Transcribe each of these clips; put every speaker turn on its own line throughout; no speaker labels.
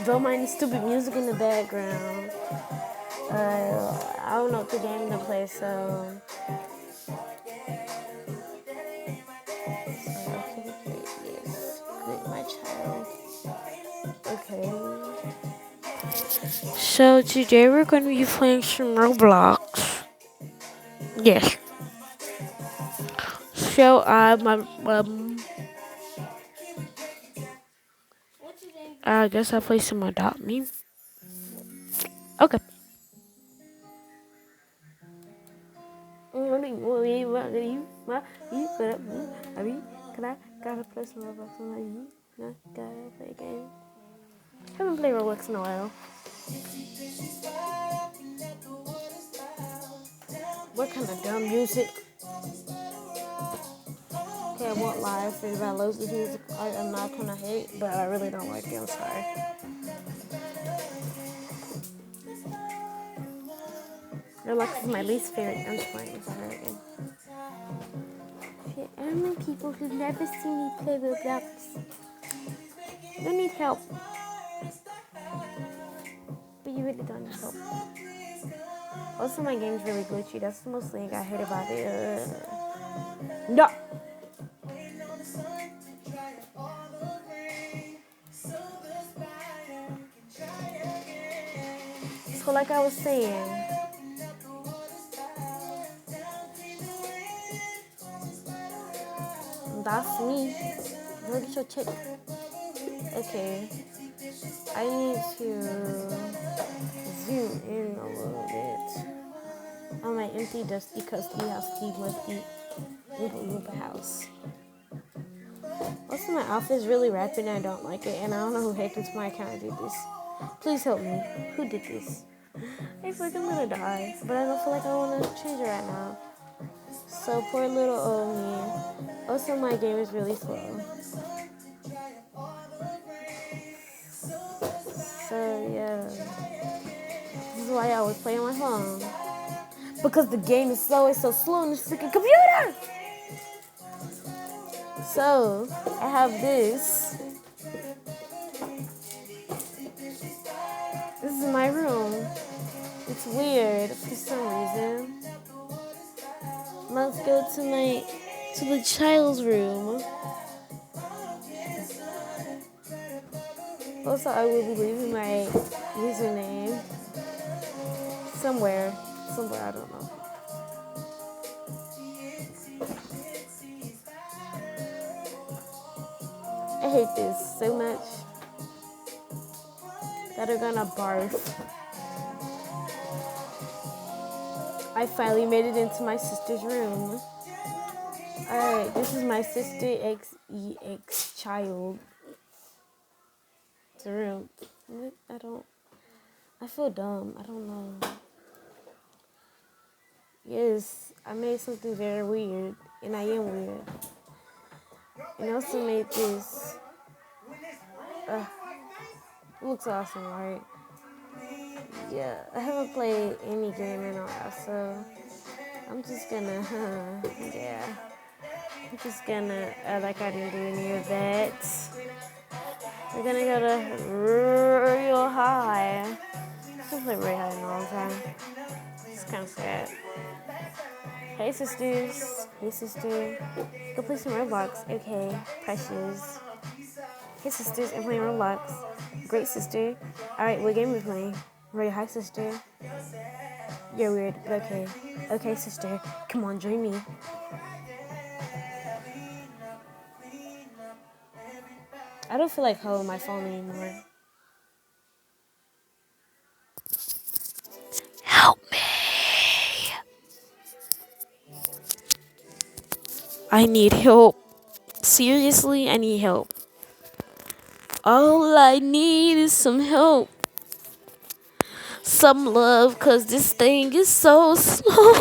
Don't mind the stupid music in the background. I don't know what the game to play, so. Yes, greet my child. Okay. So today we're going to be playing some Roblox. Yes. So I guess I'll play some Adopt Me. Okay. Gotta play some Roblox on my you. Gotta play a game. Haven't played Roblox in a while. What kind of dumb music? Okay, I won't lie. If anybody loves this music, I'm not gonna hate, but I really don't like it. I'm sorry. Roblox is my least favorite. I'm just playing. Sorry again. For only people who've never seen me play Roblox, you need help. But you really don't need help. Also, my game's really glitchy. That's the most thing I hate about it. No! So like I was saying, that's me. Go get your check. Okay. I need to zoom in a little bit on my empty, dusty, custody house, Steve Musty, Oompa Loompa house. Also, my outfit is really rapid and I don't like it, and I don't know who hacked into my account and did this. Please help me. Who did this? I feel like I'm gonna die, but I don't feel like I want to change it right now. So poor little old me. Also, my game is really slow. So yeah, this is why I always play on my phone, because the game is always so slow on this freaking computer. So I have this. This is my room. It's weird for some reason. Let's go to the child's room. Also, I will be leaving my username somewhere, I don't know. I hate this so much that I'm gonna barf. I finally made it into my sister's room. Alright, this is my sister XEX child. It's a room. I feel dumb. I don't know. Yes, I made something very weird, and I am weird. And I also made this. It looks awesome, right? Yeah, I haven't played any game in a while, so I'm just gonna, yeah. I'm just gonna, like I didn't do any of that. We're gonna go to real high. I don't play real high in a long time. It's kind of sad. Hey sisters. Hey sister. Go play some Roblox. Okay, precious. Hey sisters, I'm playing Roblox. Great sister. Alright, what game are we playing? Royal High sister. You're weird, but okay. Okay, sister. Come on, join me. I don't feel like holding my phone anymore. Help me. I need help. Seriously, I need help. All I need is some help. Some love, cause this thing is so slow.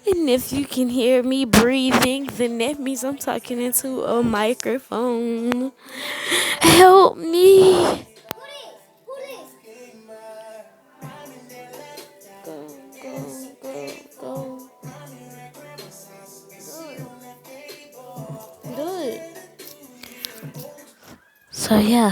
And if you can hear me breathing, then that means I'm talking into a microphone. Help me. Go. Do it. So yeah.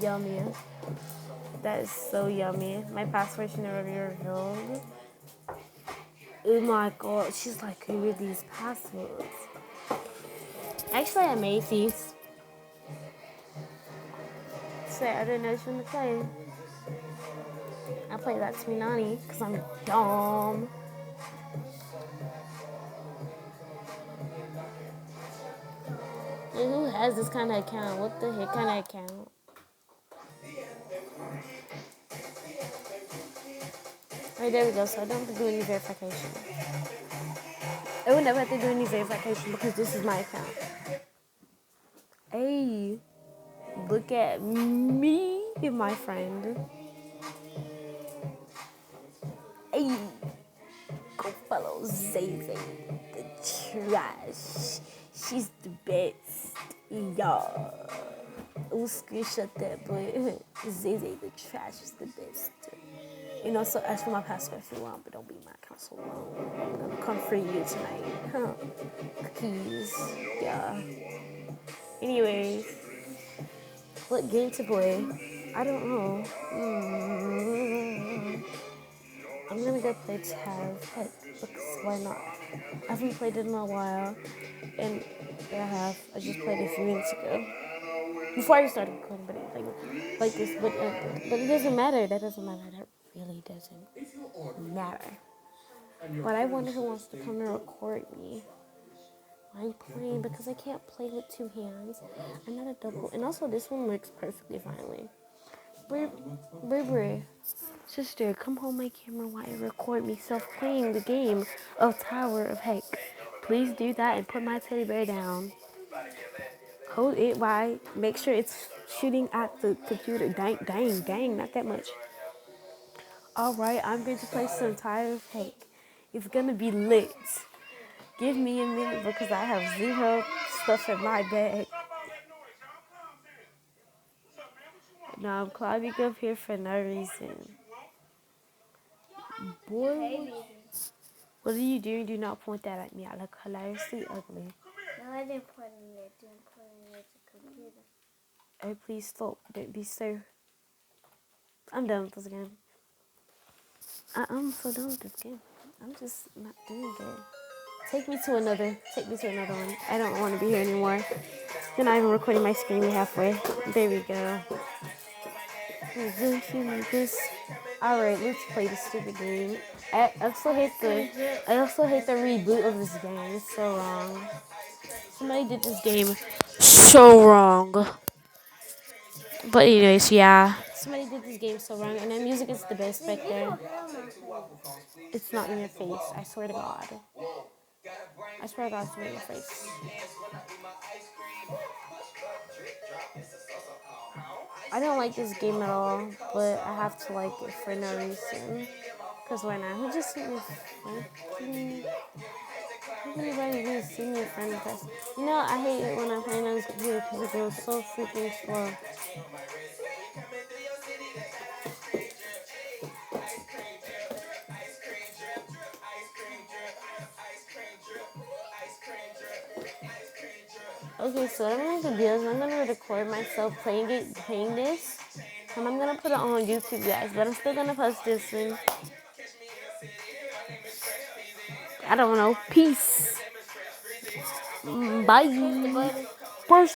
Yummy. That is so yummy. My password should never be revealed. Oh my god, she's like, who are these passwords? Actually, I made these. So I didn't know she was play. I play that to me nanny because I'm dumb. And who has this kind of account? What the heck kind of account? Alright, there we go. So I don't have to do any verification. I would never have to do any verification because this is my account. Hey, look at me, my friend. Hey, go follow Zay the trash. She's the best. Y'all. We'll screenshot that, but Zay the trash is the best. You know, so ask for my password if you want, but don't be my account so long. I'm gonna come for you tonight. Huh. Cookies. Yeah. Anyways, what game to play? I don't know. I'm gonna go play Tag. Heck, because why not? I haven't played it in a while, and I have. I just played it a few minutes ago. Before I started recording, but like this, but it doesn't matter. That doesn't matter. That really doesn't matter. But I wonder who wants to come and record me. I'm playing because I can't play with two hands. I'm not a double, and also this one works perfectly finely. Brie, sister, come hold my camera while I record myself playing the game of Tower of Heck. Please do that and put my teddy bear down. Hold it while make sure it's shooting at the computer. Dang, not that much. Alright, I'm going to play some Tower of Heck. It's gonna be lit. Give me a minute because I have zero stuff in my bag. No, I'm climbing up here for no reason. Boy, what are you doing? Do not point that at me. I look hilariously ugly.
No, I didn't point it at you. I'm pointing at the computer.
Oh, please stop. Don't be so... I'm done with this game. I'm so done with this game. I'm just not doing it. Take me to another one. I don't want to be here anymore. You're not even recording my screen halfway. There we go. Alright, let's play this stupid game. I also hate the reboot of this game. It's so wrong. Somebody did this game so wrong. But anyways, yeah. Somebody did this game so wrong, and the music is the best back there. It's not in your face. I swear to God. I swear to God, it's not in your face. I don't like this game at all, but I have to like it for no reason. Because why not? Who just sent me a friend? Anybody just send me a friend request? You know, I hate it when I'm playing on this computer because it goes so freaking slow. Okay, so what I'm going to do is I'm going to record myself playing this, and I'm going to put it on YouTube, guys, but I'm still going to post this one. I don't know. Peace. Bye. Push